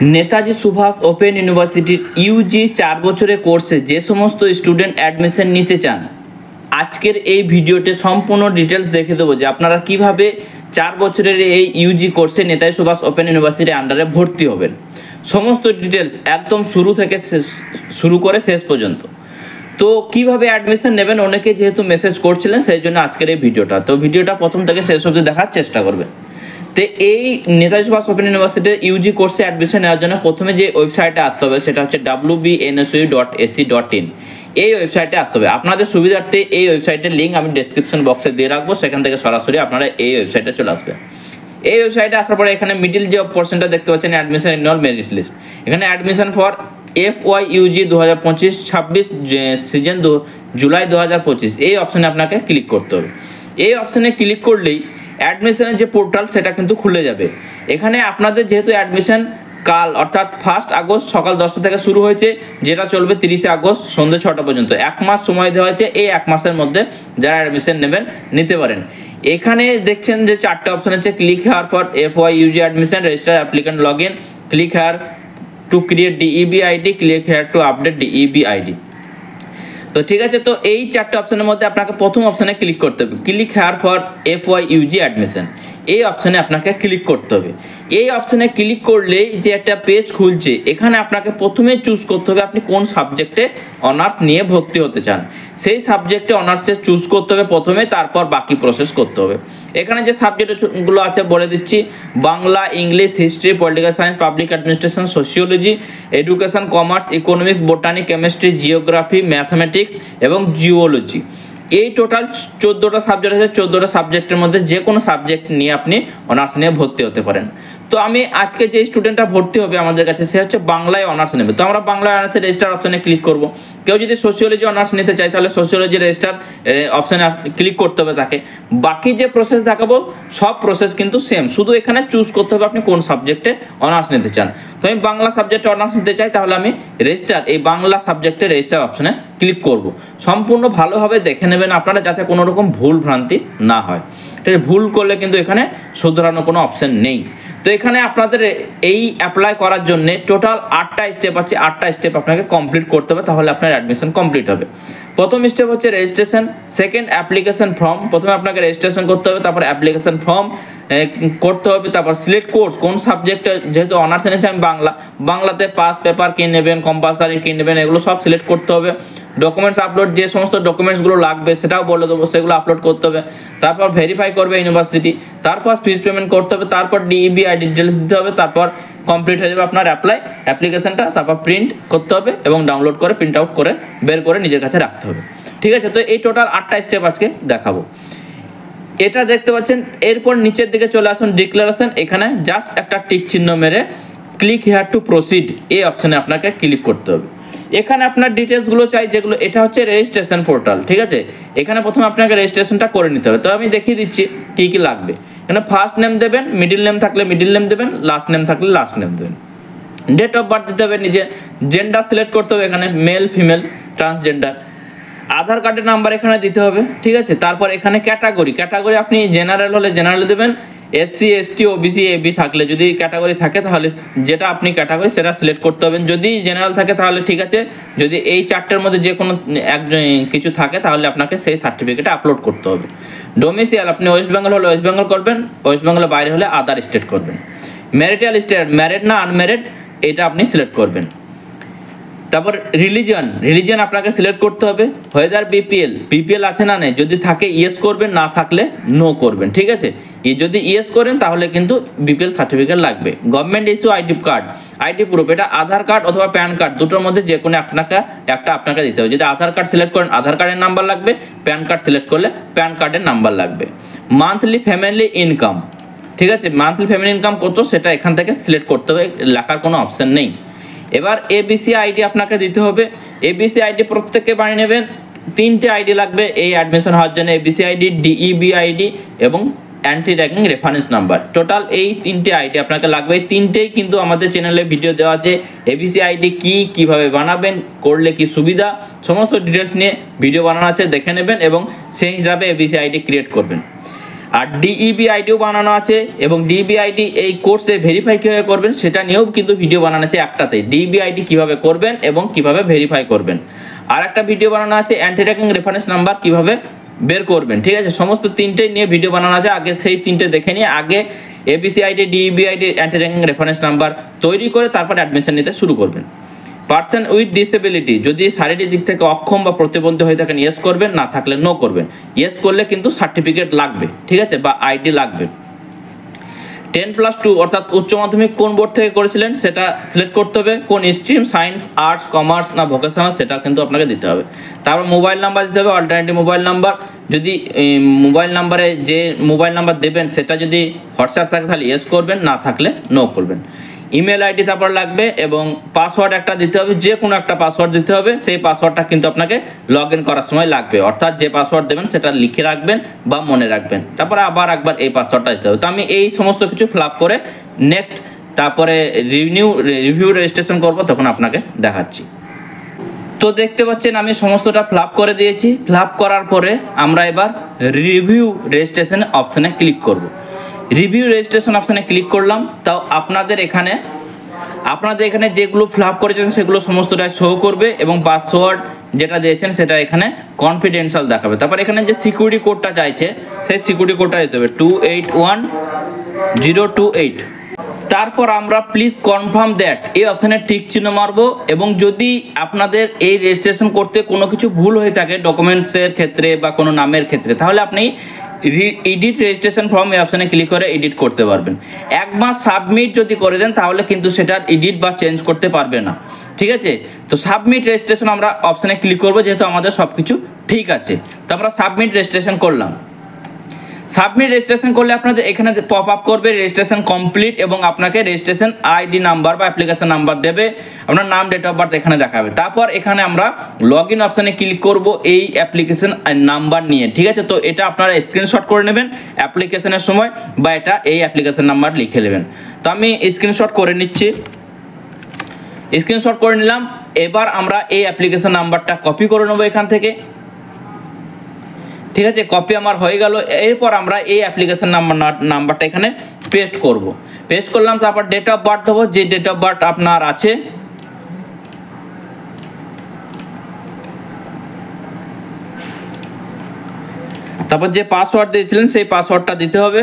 Netaji Subhash open ইউনিভার্সিটির Yuji 4 বছরের কোর্সে যে সমস্ত স্টুডেন্ট অ্যাডমিশন নিতে চান, আজকের এই ভিডিওতে সম্পূর্ণ ডিটেলস দেখে দেবো যে আপনারা কিভাবে 4 বছরের এই ইউজি কোর্সে নেতাজি সুভাষ ওপেন ইউনিভার্সিটির আন্ডারে ভর্তি হবেন। সমস্ত ডিটেলস একদম শুরু করে শেষ পর্যন্ত। তো কিভাবে অ্যাডমিশন নেবেন অনেকে যেহেতু মেসেজ করছিলেন, সেই জন্য আজকের এই ভিডিওটা। তো ভিডিওটা প্রথম থেকে শেষ অবধি দেখার চেষ্টা করবেন। তো এই নেতাজি সুভাষ ওপেন ইউনিভার্সিটির ইউজি কোর্সে অ্যাডমিশন নেওয়ার জন্য প্রথমে যে ওয়েবসাইটে আসতে হবে সেটা হচ্ছে wbnsu.ac.in। এই ওয়েবসাইটে আসতে হবে। আপনাদের সুবিধার্থে এই ওয়েবসাইটের লিঙ্ক আমি ডেসক্রিপশন বক্সে দিয়ে রাখবো, সেখান থেকে সরাসরি আপনারা এই ওয়েবসাইটে চলে আসবে। এই ওয়েবসাইটে আসার পরে এখানে মিডিল যে পোর্শনটা দেখতে পাচ্ছেন অ্যাডমিশন ইনরোল মেরিট লিস্ট, এখানে admission for FYUG 2025-26 season July 2025 এই অপশানে আপনাকে ক্লিক করতে হবে। এই অপশানে ক্লিক করলেই অ্যাডমিশনের যে পোর্টাল সেটা কিন্তু খুলে যাবে। এখানে আপনাদের যেহেতু অ্যাডমিশন কাল অর্থাৎ 1 আগস্ট সকাল 10টা থেকে শুরু হয়েছে, যেটা চলবে 30 আগস্ট সন্ধ্যে 6টা পর্যন্ত। 1 মাস সময় দেওয়া হয়েছে। এই 1 মাসের মধ্যে যারা অ্যাডমিশন নেবেন নিতে পারেন। এখানে দেখছেন যে 4টে অপশন আছে, click here for FYUG admission, register applicant log in, click here to create DEB ID, click here to update DEB ID। তো ঠিক আছে, তো এই 4টে অপশনের মধ্যে আপনাকে প্রথম অপশনে ক্লিক করতে হবে, click here for FYUG admission. এই অপশনে আপনাকে ক্লিক করতে হবে। এই অপশনে ক্লিক করলেই যে একটা পেজ খুলছে, এখানে আপনাকে প্রথমে চুজ করতে হবে আপনি কোন সাবজেক্টে অনার্স নিয়ে ভর্তি হতে চান। সেই সাবজেক্টে অনার্সে চুজ করতে হবে প্রথমে, তারপর বাকি প্রসেস করতে হবে। এখানে যে সাবজেক্টগুলো আছে বলে দিচ্ছি: Bangla, English, history, political science, public administration, sociology, education, commerce, economics, botany, chemistry, geography, mathematics এবং জিওলজি। এই টোটাল 14টা সাবজেক্ট আছে। 14টা সাবজেক্টের মধ্যে যে কোনো সাবজেক্ট নিয়ে আপনি অনার্স নিয়ে ভর্তি হতে পারেন। তো আমি আজকে যে স্টুডেন্টটা ভর্তি হবে আমাদের কাছে, সে হচ্ছে বাংলায় অনার্স নেবে। তো আমরা বাংলায় অনার্সের রেজিস্টার অপশনে ক্লিক করব। কেউ যদি সোশিওলজি অনার্স নিতে চায় তাহলে সোশিওলজি রেজিস্টার অপশনে ক্লিক করতে হবে তাকে। বাকি যে প্রসেস দেখাবো সব প্রসেস কিন্তু সেম, শুধু এখানে চুজ করতে হবে আপনি কোন সাবজেক্টে অনার্স নিতে চান। তো আমি বাংলা সাবজেক্টে অনার্স নিতে চাই, তাহলে আমি রেজিস্টার এই বাংলা সাবজেক্টে রেজিস্টার অপশনে ক্লিক করব। সম্পূর্ণ ভালোভাবে দেখে নেবেন আপনারা, যাতে কোনো রকম ভুল ভ্রান্তি না হয়। ঠিক আছে, ভুল করলে কিন্তু এখানে শুধরানোর কোনো অপশন নেই। তো এখানে আপনাদের এই অ্যাপ্লাই করার জন্য টোটাল 8টা স্টেপ আছে। 8টা স্টেপ আপনাকে কমপ্লিট করতে হবে, তাহলে আপনার অ্যাডমিশন কমপ্লিট হবে। প্রথম স্টেপ হচ্ছে রেজিস্ট্রেশন, সেকেন্ড অ্যাপ্লিকেশন ফর্ম। প্রথমে আপনাকে রেজিস্ট্রেশন করতে হবে, তারপর অ্যাপ্লিকেশন ফর্ম করতে হবে, তারপর সিলেক্ট কোর্স কোন সাবজেক্টে, যেহেতু অনার্স এনেছে আমি বাংলাতে পাস পেপার কি নেবেন, কম্পালসারি কি নেবেন, এগুলো সব সিলেক্ট করতে হবে। ডকুমেন্টস আপলোড, যে সমস্ত ডকুমেন্টসগুলো লাগবে সেটাও বলে দেবো, সেগুলো আপলোড করতে হবে। তারপর ভেরিফাই করবে ইউনিভার্সিটি, তারপর ফিস পেমেন্ট করতে হবে, তারপর DEB ID ডিটেলস দিতে হবে, তারপর কমপ্লিট হয়ে যাবে আপনার অ্যাপ্লিকেশনটা। তারপর প্রিন্ট করতে হবে এবং ডাউনলোড করে প্রিন্ট আউট করে বের করে নিজের কাছে রাখতে হবে। ঠিক আছে, তো এই টোটাল 8টা স্টেপ আজকে দেখাবো। এটা দেখতে পাচ্ছেন। এরপর নিচের দিকে চলে আসুন, ডিক্লারেশন। এখানে জাস্ট একটা টিক চিহ্ন মেরে ক্লিক হেয়ার টু প্রসিড এই অপশানে আপনাকে ক্লিক করতে হবে। এখানে আপনার ডিটেলসগুলো চাই, যেগুলো এটা হচ্ছে রেজিস্ট্রেশন পোর্টাল। ঠিক আছে, এখানে প্রথমে আপনাকে রেজিস্ট্রেশনটা করে নিতে হবে। তো আমি দেখিয়ে দিচ্ছি কী কী লাগবে। এখানে ফার্স্ট নেম দেবেন, মিডিল নেম থাকলে মিডিল নেম দেবেন, লাস্ট নেম থাকলে লাস্ট নেম দেবেন। ডেট অফ বার্থ দিতে হবে, নিজে জেন্ডার সিলেক্ট করতে হবে, এখানে মেল, ফিমেল, ট্রান্সজেন্ডার। আধার কার্ডের নাম্বার এখানে দিতে হবে। ঠিক আছে, তারপর এখানে ক্যাটাগরি আপনি জেনারেল হলে জেনারেল দেবেন, SC ST OBC AB থাকলে, যদি ক্যাটাগরি থাকে তাহলে যেটা আপনি ক্যাটাগরি সেটা সিলেক্ট করতে হবে। যদি জেনারেল থাকে তাহলে ঠিক আছে, যদি এই 4টের মধ্যে যে কোনো কিছু থাকে তাহলে আপনাকে সেই সার্টিফিকেটে আপলোড করতে হবে। ডোমিসাইল আপনি ওয়েস্ট বেঙ্গল হলে ওয়েস্ট বেঙ্গল করবেন, ওয়েস্ট বেঙ্গলের বাইরে হলে আদার স্টেট করবেন। ম্যারিটাল স্টেট ম্যারিড না আনম্যারিড এটা আপনি সিলেক্ট করবেন। তারপর রিলিজিয়ন আপনাকে সিলেক্ট করতে হবে। ওয়েদার BPL আছে না নেই, যদি থাকে ইয়েস করবেন, না থাকলে নো করবেন। ঠিক আছে, যদি ইয়েস করেন তাহলে কিন্তু BPL সার্টিফিকেট লাগবে। গভর্নমেন্ট ইস্যু আইডি প্রুফ, এটা আধার কার্ড অথবা প্যান কার্ড, দুটোর মধ্যে যে কোনো আপনাকে দিতে হবে। যদি আধার কার্ড সিলেক্ট করেন আধার কার্ডের নাম্বার লাগবে, প্যান কার্ড সিলেক্ট করলে প্যান কার্ডের নাম্বার লাগবে। মান্থলি ফ্যামিলি ইনকাম, ঠিক আছে, মান্থলি ফ্যামিলি ইনকাম কত সেটা এখান থেকে সিলেক্ট করতে হবে, লেখার কোনো অপশান নেই। এবার ABC ID আপনাকে দিতে হবে। ABC ID প্রত্যেকে বানিয়ে নেবেন। 3টে ID লাগবে এই অ্যাডমিশন হওয়ার জন্য, ABC ID, DEB ID এবং anti ragging reference number. Total এই 3টে ID আপনাকে লাগবে। এই 3টেই কিন্তু আমাদের চ্যানেলে ভিডিও দেওয়া আছে। ABC ID কীভাবে বানাবেন, করলে কি সুবিধা, সমস্ত ডিটেলস নিয়ে ভিডিও বানানো আছে, দেখে নেবেন এবং সেই হিসাবে ABC ID ক্রিয়েট করবেন। আর ডিইবি আইডিও বানানো আছে, এবং ডিইবি আইডি এই কোর্সে ভেরিফাই কীভাবে করবেন সেটা নিয়েও কিন্তু ভিডিও বানানো আছে একটাতেই, ডিইবি আইডি কীভাবে করবেন এবং কিভাবে ভেরিফাই করবেন। আর একটা ভিডিও বানানো আছে অ্যান্টি ট্র্যাকিং রেফারেন্স নাম্বার কীভাবে বের করবেন, ঠিক আছে। সমস্ত তিনটে নিয়ে ভিডিও বানানো আছে, আগে সেই তিনটে দেখে নিয়ে আগে ABC ID, DEB ID, anti tracking reference number তৈরি করে তারপর অ্যাডমিশন নিতে শুরু করবেন। পার্সন উইথ ডিসেবিলিটি, যদি শারীরিক দিক থেকে অক্ষম বা প্রতিবন্ধী হয়ে থাকেন ইয়েস করবেন, না থাকলে নো করবেন। ইয়েস করলে কিন্তু সার্টিফিকেট লাগবে, ঠিক আছে, বা আইডি লাগবে। 10+2 অর্থাৎ উচ্চ মাধ্যমিক কোন বোর্ড থেকে করেছিলেন সেটা সিলেক্ট করতে হবে, কোন স্ট্রিম, সায়েন্স, আর্টস, কমার্স না ভোকেশনাল সেটা কিন্তু আপনাকে দিতে হবে। তারপর মোবাইল নাম্বার দিতে হবে, অল্টারনেটিভ মোবাইল নাম্বার। যদি মোবাইল নাম্বারে যে মোবাইল নাম্বার দেবেন সেটা যদি হোয়াটসঅ্যাপ থাকে তাহলে ইয়েস করবেন, না থাকলে নো করবেন। ইমেল আইডি তারপর লাগবে, এবং পাসওয়ার্ড একটা দিতে হবে, যে কোনো একটা পাসওয়ার্ড দিতে হবে। সেই পাসওয়ার্ডটা কিন্তু আপনাকে লগ ইন করার সময় লাগবে, অর্থাৎ যে পাসওয়ার্ড দেবেন সেটা লিখে রাখবেন বা মনে রাখবেন, তারপরে আবার একবার এই পাসওয়ার্ডটা দিতে হবে। তো আমি এই সমস্ত কিছু ফিল আপ করে নেক্সট তারপরে রিভিউ রেজিস্ট্রেশন করব, তখন আপনাকে দেখাচ্ছি। তো দেখতে পাচ্ছেন আমি সমস্তটা ফিল আপ করে দিয়েছি। ফিল আপ করার পরে আমরা এবার রিভিউ রেজিস্ট্রেশন অপশানে ক্লিক করব। রিভিউ রেজিস্ট্রেশন অপশানে ক্লিক করলাম। তাও আপনাদের এখানে যেগুলো ফিল আপ করেছেন সেগুলো সমস্তটাই শো করবে, এবং পাসওয়ার্ড যেটা দিয়েছেন সেটা এখানে কনফিডেন্সিয়াল দেখাবে। তারপর এখানে যে সিকিউরিটি কোডটা চাইছে সেই সিকিউরিটি কোডটা দিতে হবে 281028। তারপর আমরা প্লিজ কনফার্ম দ্যাট এই অপশানে টিক চিহ্ন মারবো, এবং যদি আপনাদের এই রেজিস্ট্রেশন করতে কোনো কিছু ভুল হয়ে থাকে ডকুমেন্টসের ক্ষেত্রে বা কোনো নামের ক্ষেত্রে, তাহলে আপনি এডিট রেজিস্ট্রেশন ফর্ম এই অপশানে ক্লিক করে এডিট করতে পারবেন। একবার সাবমিট যদি করে দেন তাহলে কিন্তু সেটা এডিট বা চেঞ্জ করতে পারবে না, ঠিক আছে। তো সাবমিট রেজিস্ট্রেশন আমরা অপশানে ক্লিক করবো, যেহেতু আমাদের সব কিছু ঠিক আছে। তো আমরা সাবমিট রেজিস্ট্রেশন করলাম। সাবমিট রেজিস্ট্রেশন করলে আপনাদের এখানে পপ আপ করবে রেজিস্ট্রেশন কমপ্লিট, এবং আপনাকে রেজিস্ট্রেশন আইডি নাম্বার বা অ্যাপ্লিকেশন নাম্বার দেবে, আপনার নাম, ডেট অফ বার্থ এখানে দেখাবে। তারপর এখানে আমরা লগ ইন অপশানে ক্লিক করব এই অ্যাপ্লিকেশন নাম্বার নিয়ে, ঠিক আছে। তো এটা আপনারা স্ক্রিনশট করে নেবেন অ্যাপ্লিকেশনের সময়, বা এটা এই অ্যাপ্লিকেশন নাম্বার লিখে নেবেন। তো আমি স্ক্রিনশট করে নিচ্ছি, স্ক্রিনশট করে নিলাম। এবার আমরা এই অ্যাপ্লিকেশন নাম্বারটা কপি করে নেবো এখান থেকে, ঠিক আছে। কপি আমার হয়ে গেল। এরপর আমরা এই অ্যাপ্লিকেশন নাম্বারটা এখানে পেস্ট করব। পেস্ট করলাম, তারপর ডেট অফ বার্থ দেবো, যে ডেট অফ বার্থ আপনার আছে। তারপর যে পাসওয়ার্ড দিয়েছিলেন সেই পাসওয়ার্ডটা দিতে হবে।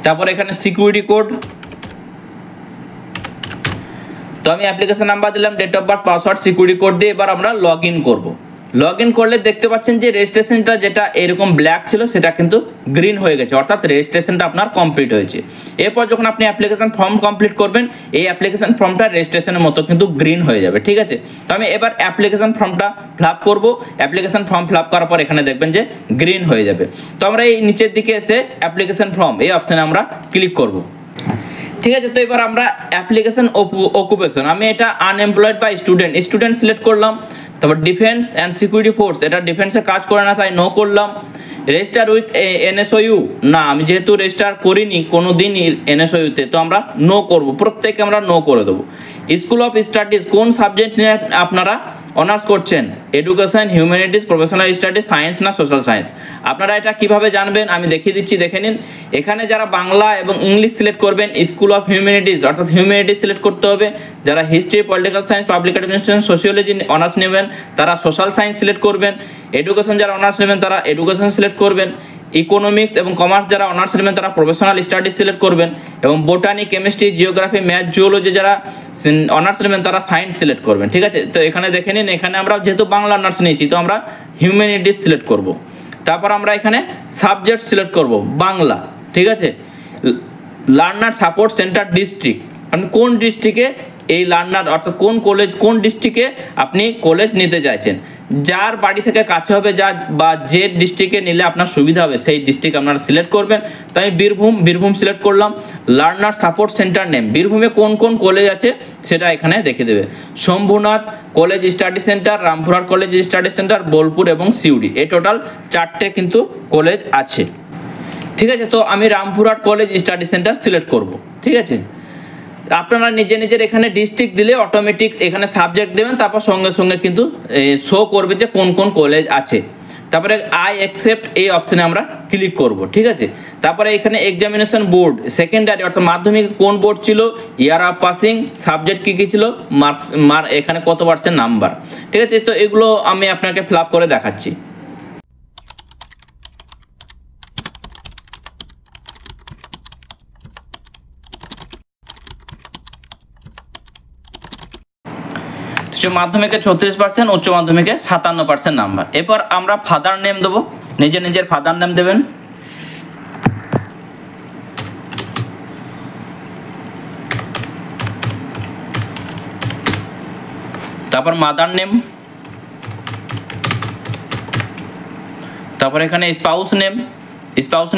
তারপর এখানে সিকিউরিটি কোড। তো আমি অ্যাপ্লিকেশন নাম্বার দিলাম, date of birth, password, security code দিয়ে এবার আমরা লগ ইন করবো। লগ ইন করলে দেখতে পাচ্ছেন যে রেজিস্ট্রেশনটা যেটা এরকম ব্ল্যাক ছিল সেটা কিন্তু গ্রিন হয়ে গেছে, অর্থাৎ রেজিস্ট্রেশনটা আপনার কমপ্লিট হয়েছে। এরপর যখন আপনি অ্যাপ্লিকেশন ফর্ম কমপ্লিট করবেন, এই অ্যাপ্লিকেশন ফর্মটা রেজিস্ট্রেশনের মতো কিন্তু গ্রিন হয়ে যাবে, ঠিক আছে। তো আমি এবার অ্যাপ্লিকেশন ফর্মটা ফিল আপ করবো। অ্যাপ্লিকেশন ফর্ম ফিল আপ করার পর এখানে দেখবেন যে গ্রিন হয়ে যাবে। তো আমরা এই নিচের দিকে এসে অ্যাপ্লিকেশন ফর্ম এই অপশানে আমরা ক্লিক করব, ঠিক আছে। তো এবার আমরা অ্যাপ্লিকেশন অকুপেশন, আমি এটা আনএমপ্লয়েড বা স্টুডেন্ট সিলেক্ট করলাম। তারপর ডিফেন্স অ্যান্ড সিকিউরিটি ফোর্স, এটা ডিফেন্সে কাজ করে না তাই নো করলাম। রেজিস্টার উইথ NSOU, না আমি যেহেতু রেজিস্টার করিনি কোনো দিনই NSOU-তে, তো আমরা নো করব, প্রত্যেকে আমরা নো করে দেবো। স্কুল অফ স্টাডিজ, কোন সাবজেক্ট নিয়ে আপনারা অনার্স করছেন, education, humanities, professional studies, science না সোশ্যাল সায়েন্স। আপনারা এটা কিভাবে জানবেন আমি দেখিয়ে দিচ্ছি, দেখে নিন। এখানে যারা বাংলা এবং ইংলিশ সিলেক্ট করবেন স্কুল অফ হিউম্যানিটিস অর্থাৎ হিউম্যানিটিস সিলেক্ট করতে হবে। যারা history, political science, public administration, sociology honours নেবেন তারা সোশ্যাল সায়েন্স সিলেক্ট করবেন। এডুকেশন যারা অনার্স নেবেন তারা এডুকেশন সিলেক্ট করবেন। ইকোনমিক্স এবং কমার্স যারা অনার্স নেবেন তারা প্রফেশনাল স্টাডিজ সিলেক্ট করবেন। এবং botany, chemistry, geography, math, geology যারা অনার্স নেবেন তারা সায়েন্স সিলেক্ট করবেন, ঠিক আছে। তো এখানে দেখে নিন, এখানে আমরা যেহেতু বাংলা অনার্স নিয়েছি তো আমরা হিউম্যানিটিস সিলেক্ট করব। তারপর আমরা এখানে সাবজেক্ট সিলেক্ট করব বাংলা, ঠিক আছে। লার্নার সাপোর্ট সেন্টার ডিস্ট্রিক্ট, আপনি কোন ডিস্ট্রিক্টে এই লার্নার অর্থাৎ কোন কলেজ, কোন ডিস্ট্রিক্টে আপনি কলেজ নিতে চাইছেন, যার বাড়ি থেকে কাছে হবে বা যে ডিস্ট্রিক্টে নিলে আপনার সুবিধা হবে সেই ডিস্ট্রিক্ট আপনারা সিলেক্ট করবেন। তো আমি বীরভূম সিলেক্ট করলাম। লার্নার সাপোর্ট সেন্টার নেম, বীরভূমে কোন কোন কলেজ আছে সেটা এখানে দেখে দেবে। Shambhunath college study centre, Rampurhat college study centre, Bolpur এবং সিউড়ি, এই টোটাল 4টে কিন্তু কলেজ আছে, ঠিক আছে। তো আমি Rampurhat college study centre select করব, ঠিক আছে। আপনারা নিজের এখানে ডিস্ট্রিক্ট দিলে অটোমেটিক এখানে সাবজেক্ট দেবেন, তারপর সঙ্গে সঙ্গে কিন্তু শো করবে যে কোন কোন কলেজ আছে। তারপরে আই অ্যাকসেপ্ট এই অপশানে আমরা ক্লিক করব, ঠিক আছে। তারপরে এখানে এক্সামিনেশন বোর্ড সেকেন্ডারি অর্থাৎ মাধ্যমিক কোন বোর্ড ছিল, ইয়ার অফ পাসিং, সাবজেক্ট কী কী ছিল, মার্কস এখানে কত পার্সেন্ট নাম্বার, ঠিক আছে। তো এগুলো আমি আপনাকে ফিল আপ করে দেখাচ্ছি। মাধ্যমিকে 36%, উচ্চ মাধ্যমিকে 57% নাম্বার। এরপর আমরা ফাদার নেম দেবো, নিজের ফাদার নেম দেবেন। তারপর মাদার নেম, তারপর এখানে স্পাউস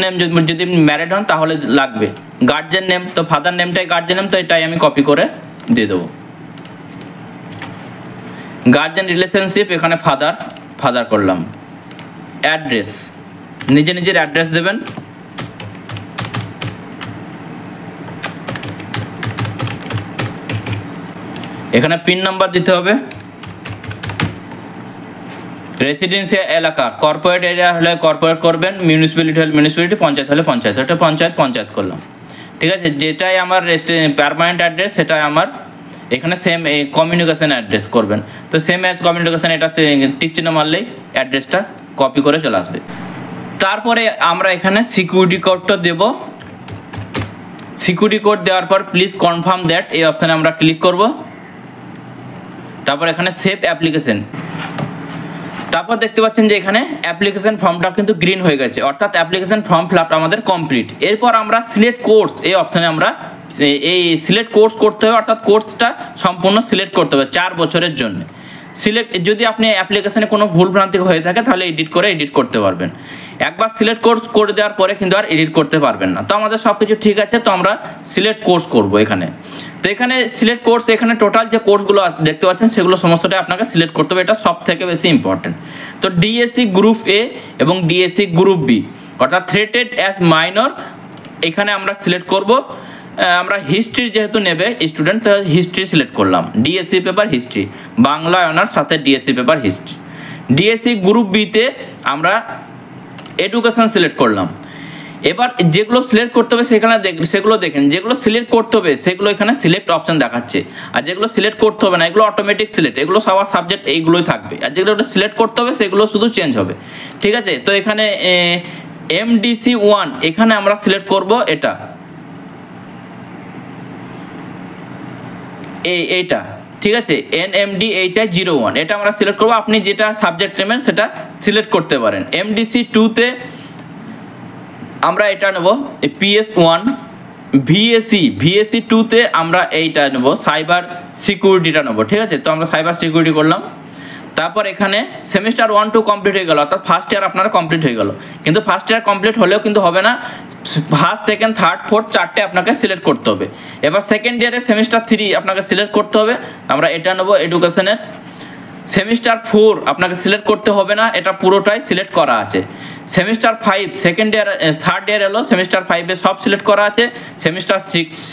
নেম যদি ম্যারিড হন তাহলে লাগবে। গার্জেন নেম, তো ফাদার নেমটাই গার্জেন নেম, তো এটাই আমি কপি করে দিয়ে দেবো। গার্জেন রিলেশনশিপ, এখানে ফাদার করলাম। অ্যাড্রেস, নিজের অ্যাড্রেস দেবেন। এখানে পিন নাম্বার দিতে হবে। রেসিডেন্সিয়াল এলাকা, কর্পোরেট এরিয়া হলে কর্পোরেট করবেন, মিউনিসিপ্যালিটি হলে মিউনিসিপ্যালিটি, পঞ্চায়েত হলে পঞ্চায়েত, এটা পঞ্চায়েত করলাম, ঠিক আছে। যেটাই আমার পার্মানেন্ট অ্যাড্রেস সেটাই আমার এখানে সেম কমিউনিকেশন অ্যাড্রেস করবেন। তো সেম অ্যাজ কমিউনিকেশন, এটা টিক চিহ্ন মারলেই অ্যাড্রেসটা কপি করে চলে আসবে। তারপরে আমরা এখানে সিকিউরিটি কোডটা দেব। সিকিউরিটি কোড দেওয়ার পর প্লিজ কনফার্ম দ্যাট এই অপশানে আমরা ক্লিক করব। তারপর এখানে সেভ অ্যাপ্লিকেশন, তারপর দেখতে পাচ্ছেন যে এখানে অ্যাপ্লিকেশন ফর্মটা কিন্তু গ্রিন হয়ে গেছে, অর্থাৎ অ্যাপ্লিকেশন ফর্ম ফিল আপটা আমাদের কমপ্লিট। এরপর আমরা সিলেক্ট কোর্স এই অপশানে আমরা এই সিলেক্ট কোর্স করতে হবে, অর্থাৎ কোর্সটা সম্পূর্ণ সিলেক্ট করতে হবে 4 বছরের জন্য। যদি আপনি অ্যাপ্লিকেশনে কোনো ভুলভ্রান্তি হয়ে থাকে তাহলে এডিট করতে পারবেন। একবার সিলেক্ট কোর্স করে দেওয়ার পরে কিন্তু আর এডিট করতে পারবেন না। তো আমাদের সব কিছু ঠিক আছে, তো আমরা সিলেক্ট কোর্স করব এখানে। তো এখানে সিলেক্ট কোর্স, এখানে টোটাল যে কোর্সগুলো দেখতে পাচ্ছেন সেগুলো সমস্তটাই আপনাকে সিলেক্ট করতে হবে, এটা সব থেকে বেশি ইম্পর্টেন্ট। তো ডিএসসি গ্রুপ এ এবং ডিএসসি গ্রুপ বি অর্থাৎ থ্রেটেড অ্যাজ মাইনর, এখানে আমরা সিলেক্ট করব। আমরা হিস্ট্রি যেহেতু নেবে স্টুডেন্ট, তো হিস্ট্রি সিলেক্ট করলাম। DSC paper history, Bangla honours সাথে DSC paper history. DSC group বিতে আমরা এডুকেশন সিলেক্ট করলাম। এবার যেগুলো সিলেক্ট করতে হবে সেগুলো দেখেন, যেগুলো সিলেক্ট করতে হবে সেগুলো এখানে সিলেক্ট অপশন দেখাচ্ছে, আর যেগুলো সিলেক্ট করতে হবে না এগুলো অটোমেটিক সিলেক্ট, এগুলো সবার সাবজেক্ট এইগুলোই থাকবে, আর যেগুলো সিলেক্ট করতে হবে সেগুলো শুধু চেঞ্জ হবে, ঠিক আছে। তো এখানে MDC 1 এখানে আমরা সিলেক্ট করব এটা, এইটা, ঠিক আছে। NMDHI 01 এটা আমরা সিলেক্ট করবো। আপনি যেটা সাবজেক্ট নেবেন সেটা সিলেক্ট করতে পারেন। MDC 2তে আমরা এটা নেব PS1। VSC 2তে আমরা এইটা নেব, সাইবার সিকিউরিটিটা নেব, ঠিক আছে। তো আমরা সাইবার সিকিউরিটি করলাম। তারপর এখানে সেমিস্টার 1 2 কমপ্লিট হয়ে গেল, অর্থাৎ ফার্স্ট ইয়ার আপনারা কমপ্লিট হয়ে গেল। কিন্তু ফার্স্ট ইয়ার কমপ্লিট হলেও কিন্তু হবে না, ফার্স্ট সেকেন্ড থার্ড ফোর্থ 4টে আপনাকে সিলেক্ট করতে হবে। এবার সেকেন্ড ইয়ারে সেমিস্টার 3 আপনাকে সিলেক্ট করতে হবে, আমরা এটা নেব এডুকেশনের। সেমিস্টার 4 আপনাকে সিলেক্ট করতে হবে না, এটা পুরোটাই সিলেক্ট করা আছে। Semester 5 second year third year এলো, সেমিস্টার 5-এ সব সিলেক্ট করা আছে। সেমিস্টার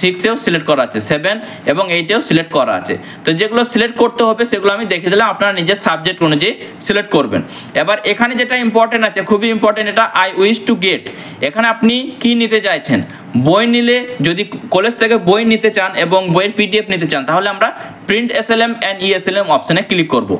6-এও সিলেক্ট করা আছে, 7 এবং 8-এও সিলেক্ট করা আছে। তো যেগুলো সিলেক্ট করতে হবে সেগুলো আমি দেখে দিলাম, আপনারা নিজের সাবজেক্ট অনুযায়ী সিলেক্ট করবেন। এবার এখানে যেটা ইম্পর্টেন্ট আছে, খুবই ইম্পর্টেন্ট, এটা আই উইশ টু গেট। এখানে আপনি কি নিতে চাইছেন, বই নিলে, যদি কলেজ থেকে বই নিতে চান এবং বইয়ের PDF নিতে চান তাহলে আমরা প্রিন্ট SLM অ্যান্ড ESLM অপশানে ক্লিক করব।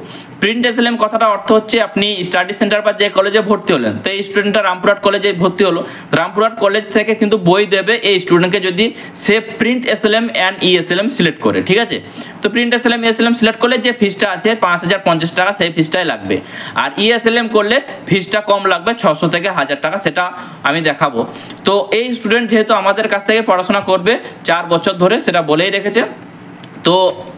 প্রিন্ট SLM কথাটা অর্থ হচ্ছে আপনি স্টাডি সেন্টার বা যে কলেজে ভর্তি হলেন, তো এই স্টুডেন্টটা রামপুরহাট কলেজে ভর্তি হলো, রামপুরহাট কলেজ থেকে কিন্তু বই দেবে এই স্টুডেন্টকে যদি সে print SLM and ESLM select করে, ঠিক আছে। তো প্রিন্ট SLM ESLM সিলেক্ট করলে যে ফিসটা আছে 5050 টাকা, সেই ফিসটাই লাগবে। আর ESLM করলে ফিসটা কম লাগবে, 600 থেকে 1000 টাকা, সেটা আমি দেখাবো। তো এই স্টুডেন্ট যেহেতু আমাদের কাছ থেকে পড়াশোনা করবে 4 বছর ধরে, সেটা বলেই রেখেছে, তো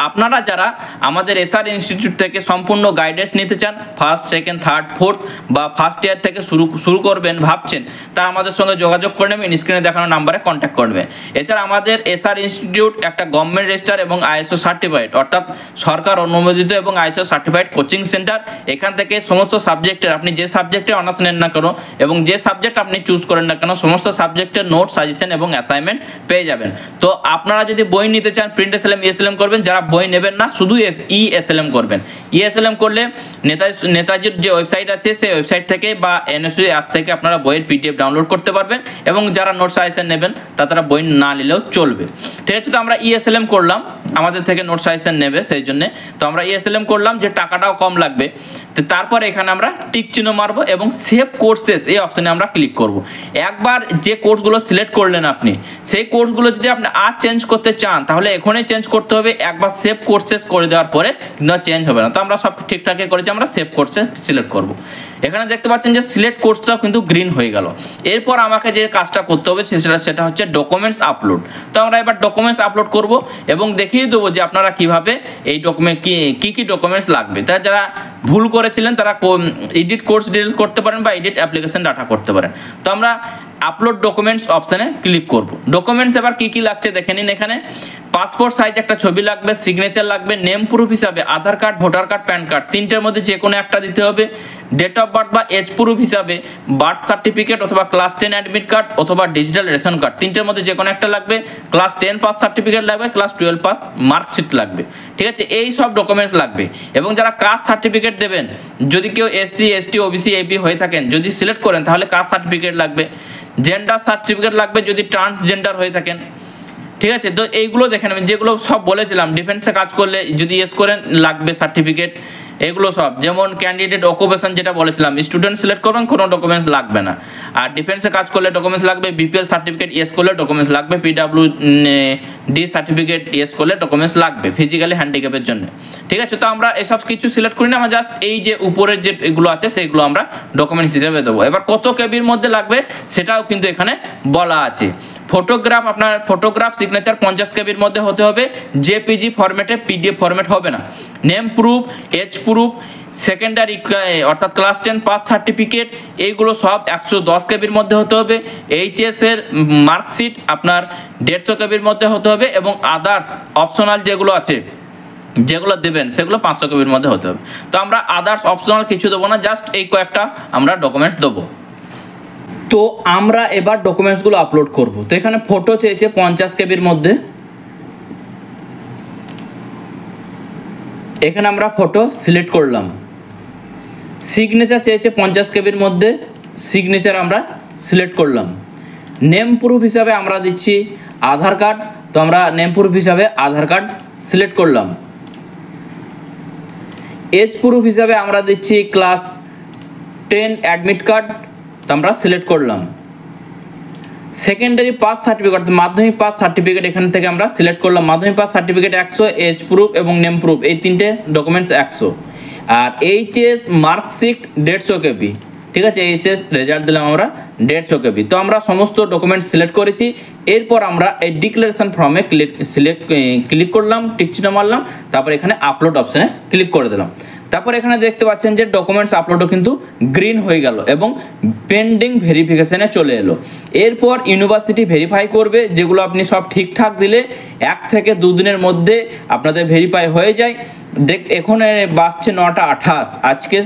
আপনারা যারা আমাদের এসআর ইনস্টিটিউট থেকে সম্পূর্ণ গাইডেন্স নিতে চান, ফার্স্ট, সেকেন্ড, থার্ড, ফোর্থ বা ফার্স্ট ইয়ার থেকে শুরু করবেন ভাবছেন, তারা আমাদের সঙ্গে যোগাযোগ করে নেবেন, স্ক্রিনে দেখানো নাম্বারে কন্ট্যাক্ট করবেন। এছাড়া আমাদের এসআর ইনস্টিটিউট একটা গভর্নমেন্ট রেজিস্টার এবং আইএসও সার্টিফাইড, অর্থাৎ সরকার অনুমোদিত এবং আইএসও সার্টিফাইড কোচিং সেন্টার। এখান থেকে সমস্ত সাবজেক্টের, আপনি যে সাবজেক্টে অনার্স নেন না কেন এবং যে সাবজেক্ট আপনি চুজ করেন না কেন, সমস্ত সাবজেক্টের নোট, সাজেশন এবং অ্যাসাইনমেন্ট পেয়ে যাবেন। তো আপনারা যদি বই নিতে চান, প্রিন্ট এসএলএম, ইএসএলএম করবেন। যারা বই নেবেন না, শুধু ইএসএলএম করবেন। ইএসএলএম করলে নেতাজির যে ওয়েবসাইট আছে সেই ওয়েবসাইট থেকে বা এনএসইউ অ্যাপ থেকে আপনারা বইয়ের পিডিএফ ডাউনলোড করতে পারবেন এবং যারা নোট সাজেশন নেবেন তারা বই না নিলেও চলবে। ঠিক আছে, তো আমরা ইএসএলএম করলাম, আমাদের থেকে নোট সাজেশন নেবে সেই জন্য। তো আমরা ইএসএলএম করলাম, যে টাকাটাও কম লাগবে। তো তারপর এখানে আমরা টিক চিহ্ন মারবো এবং সেভ কোর্সেস এই অপশানে আমরা ক্লিক করব। একবার যে কোর্সগুলো সিলেক্ট করলেন আপনি, সেই কোর্সগুলো যদি আপনি আর চেঞ্জ করতে চান তাহলে এখনই চেঞ্জ করতে হবে। একবার সেভ কোর্সেস করে দেওয়ার পরে কিন্তু চেঞ্জ হবে না। তো আমরা সব ঠিকঠাকই করেছি, আমরা সেভ কোর্সে সিলেক্ট করব। এখানে দেখতে পাচ্ছেন যে সিলেক্ট কোর্সটাও কিন্তু গ্রিন হয়ে গেল। এরপর আমাকে যে কাজটা করতে হবে সেটা হচ্ছে ডকুমেন্টস আপলোড। তো আমরা এবার ডকুমেন্টস আপলোড করব এবং দেখিয়ে দেবো যে আপনারা কিভাবে এই ডকুমেন্ট কি ডকুমেন্টস লাগবে। তাই যারা ভুল করেছিলেন তারা এডিট কোর্স ডিটেলস করতে পারেন বা এডিট অ্যাপ্লিকেশন ডাটা করতে পারেন। তো আমরা আপলোড ডকুমেন্টস অপশানে ক্লিক করব। ডকুমেন্টস এবার কি লাগছে দেখে নিন। এখানে পাসপোর্ট সাইজ একটা ছবি লাগবে, সিগনেচার লাগবে, নেম প্রুফ হিসাবে Aadhaar card, voter card, PAN card, তিনটের মধ্যে যে কোনো একটা দিতে হবে। ডেট অফ বার্থ বা এজ প্রুফ হিসাবে বার্থ সার্টিফিকেট অথবা ক্লাস 10 অ্যাডমিট কার্ড অথবা ডিজিটাল রেশন কার্ড, তিনটের মধ্যে যে কোনো একটা লাগবে। ক্লাস 10 পাস সার্টিফিকেট লাগবে, ক্লাস 12 পাস মার্কশিট লাগবে। ঠিক আছে, এই সব ডকুমেন্টস লাগবে। এবং যারা কাস্ট সার্টিফিকেট দেবেন, যদি কেউ এসসি, এসটি, ওবিসি, এবি হয়ে থাকেন, যদি সিলেক্ট করেন তাহলে কাস্ট সার্টিফিকেট লাগবে। জেন্ডার সার্টিফিকেট লাগবে যদি ট্রান্সজেন্ডার হয়ে থাকেন। ঠিক আছে, তো এইগুলো দেখে নেবেন, যেগুলো সব বলেছিলাম। ডিফেন্সে কাজ করলে যদি ইয়েস করেন লাগবে সার্টিফিকেট, এগুলো সব। যেমন ক্যান্ডিডেট অকুপেশন যেটা বলেছিলাম, স্টুডেন্ট সিলেক্ট করবেন, কোনো ডকুমেন্টস লাগবে না। আর ডিফেন্সে কাজ করলে ডকুমেন্টস লাগবে। বিপিএল সার্টিফিকেট ইয়েস করলে ডকুমেন্টস লাগবে। পিডব্লিউডি সার্টিফিকেট ইয়েস করলে ডকুমেন্টস লাগবে ফিজিক্যালি হ্যান্ডিক্যাপের জন্য। ঠিক আছে, তো আমরা এসব কিছু সিলেক্ট করি না, আমরা জাস্ট এই যে উপরের যে এগুলো আছে সেগুলো আমরা ডকুমেন্টস হিসেবে দেবো। এবার কত কেবির মধ্যে লাগবে সেটাও কিন্তু এখানে বলা আছে। ফটোগ্রাফ, আপনার ফটোগ্রাফ সিগনেচার 50 কেবির মধ্যে হতে হবে। জেপিজি ফরম্যাটে, পিডিএফ ফরম্যাট হবে না। Name proof, age proof, secondary অর্থাৎ ক্লাস 10 পাস সার্টিফিকেট, এইগুলো সব 110 কেবির মধ্যে হতে হবে। এইচএস এর মার্কশিট আপনার 150 কেবির মধ্যে হতে হবে এবং আদার্স অপশনাল যেগুলো আছে যেগুলো দেবেন সেগুলো 500 কেবির মধ্যে হতে হবে। তো আমরা আদার্স অপশনাল কিছু দেবো না, জাস্ট এই কয়েকটা আমরা ডকুমেন্টস দেবো। তো আমরা এবার ডকুমেন্টসগুলো আপলোড করব। তো এখানে ফটো চেয়েছে 50 কেবির মধ্যে, এখানে আমরা ফটো সিলেক্ট করলাম। সিগনেচার চেয়েছে 50 কেবির মধ্যে, সিগনেচার আমরা সিলেক্ট করলাম। নেম প্রুফ হিসাবে আমরা দিচ্ছি আধার কার্ড, তো আমরা নেম প্রুফ হিসাবে আধার কার্ড সিলেক্ট করলাম। এজ প্রুফ হিসাবে আমরা দিচ্ছি ক্লাস 10 অ্যাডমিট কার্ড, তো আমরা সিলেক্ট করলাম। সেকেন্ডারি পাস সার্টিফিকেট, মাধ্যমিক পাস সার্টিফিকেট এখান থেকে আমরা সিলেক্ট করলাম। মাধ্যমিক পাস সার্টিফিকেট 100, এজ প্রুফ এবং নেম প্রুফ এই তিনটে ডকুমেন্টস 100। আর এইচএস মার্কশিট 150 কেবি। ঠিক আছে, এইচএস রেজাল্ট দিলাম আমরা 150 কেবি। তো আমরা সমস্ত ডকুমেন্টস সিলেক্ট করেছি। এরপর আমরা এই ডিক্লারেশন ফর্মে ক্লিক করলাম, টিক চিহ্ন মারলাম, তারপর এখানে আপলোড অপশানে ক্লিক করে দিলাম। তারপর এখানে দেখতে পাচ্ছেন যে ডকুমেন্টস আপলোডও কিন্তু গ্রিন হয়ে গেল এবং পেন্ডিং ভেরিফিকেশানে চলে এলো। এরপর ইউনিভার্সিটি ভেরিফাই করবে, যেগুলো আপনি সব ঠিকঠাক দিলে 1 থেকে 2 দিনের মধ্যে আপনাদের ভেরিফাই হয়ে যায়। এখন বাসছে 9:28, আজকে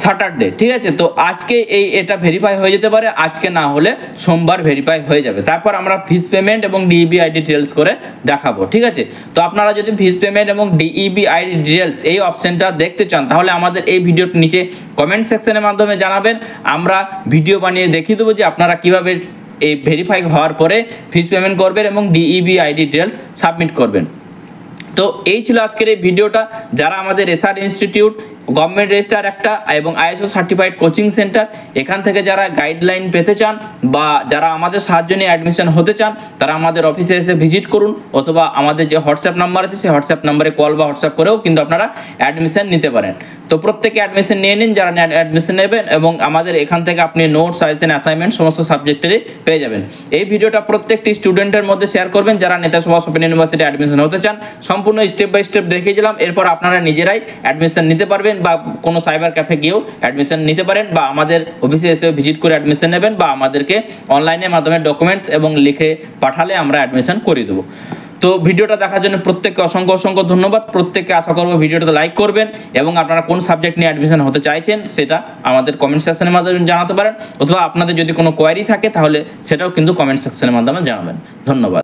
স্যাটারডে। ঠিক আছে, তো আজকে এটা ভেরিফাই হয়ে যেতে পারে, আজকে না হলে সোমবার ভেরিফাই হয়ে যাবে। তারপর আমরা ফিস পেমেন্ট এবং ডিইবি আইডি ডিটেলস করে দেখাবো। ঠিক আছে, তো আপনারা যদি ফিস পেমেন্ট এবং ডিইবি আইডি ডিটেলস এই অপশানটা দেখতে চান তাহলে আমাদের এই ভিডিওর নিচে কমেন্ট সেকশনের মাধ্যমে জানাবেন। আমরা ভিডিও বানিয়ে দেখিয়ে দেবো যে আপনারা কীভাবে এই ভেরিফাই হওয়ার পরে ফিস পেমেন্ট করবেন এবং ডিইবি আইডি ডিটেলস সাবমিট করবেন। তো এই ছিল আজকের এই ভিডিওটা। যারা আমাদের এসআর ইনস্টিটিউট গভর্নমেন্ট রেজিস্টার একটা এবং আইএসও সার্টিফাইড কোচিং সেন্টার। এখান থেকে যারা গাইডলাইন পেতে চান বা যারা আমাদের সাহায্য নিয়ে অ্যাডমিশন হতে চান তারা আমাদের অফিসে এসে ভিজিট করুন, অথবা আমাদের যে হোয়াটসঅ্যাপ নাম্বার আছে সেই হোয়াটসঅ্যাপ নাম্বারে কল বা হোয়াটসঅ্যাপ করেও কিন্তু আপনারা অ্যাডমিশন নিতে পারেন। তো প্রত্যেকে অ্যাডমিশন নিয়ে নিন যারা অ্যাডমিশন নেবেন, এবং আমাদের এখান থেকে আপনি নোট, সাজেশন, অ্যাসাইনমেন্ট সমস্ত সাবজেক্টেরই পেয়ে যাবেন। এই ভিডিওটা প্রত্যেকটি স্টুডেন্টের মধ্যে শেয়ার করবেন যারা নেতা সুভাষ ওপেন ইউনিভার্সিটি অ্যাডমিশন হতে চান। সম্পূর্ণ স্টেপ বাই স্টেপ দেখিয়ে দিলাম, এরপর আপনারা নিজেরাই অ্যাডমিশন নিতে পারবেন বা কোনো সাইবার ক্যাফে গিয়েও অ্যাডমিশন নিতে পারেন, বা আমাদের অফিসে এসে ভিজিট করে অ্যাডমিশন নেবেন, বা আমাদেরকে অনলাইনের মাধ্যমে ডকুমেন্টস এবং লিখে পাঠালে আমরা অ্যাডমিশন করে দেবো। তো ভিডিওটা দেখার জন্য প্রত্যেককে অসংখ্য অসংখ্য ধন্যবাদ। প্রত্যেককে আশা করবো ভিডিওটাতে লাইক করবেন এবং আপনারা কোন সাবজেক্ট নিয়ে অ্যাডমিশন হতে চাইছেন সেটা আমাদের কমেন্ট সেকশনের মাধ্যমে জানাতে পারেন, অথবা আপনাদের যদি কোনো কোয়ারি থাকে তাহলে সেটাও কিন্তু কমেন্ট সেকশনের মাধ্যমে জানাবেন। ধন্যবাদ।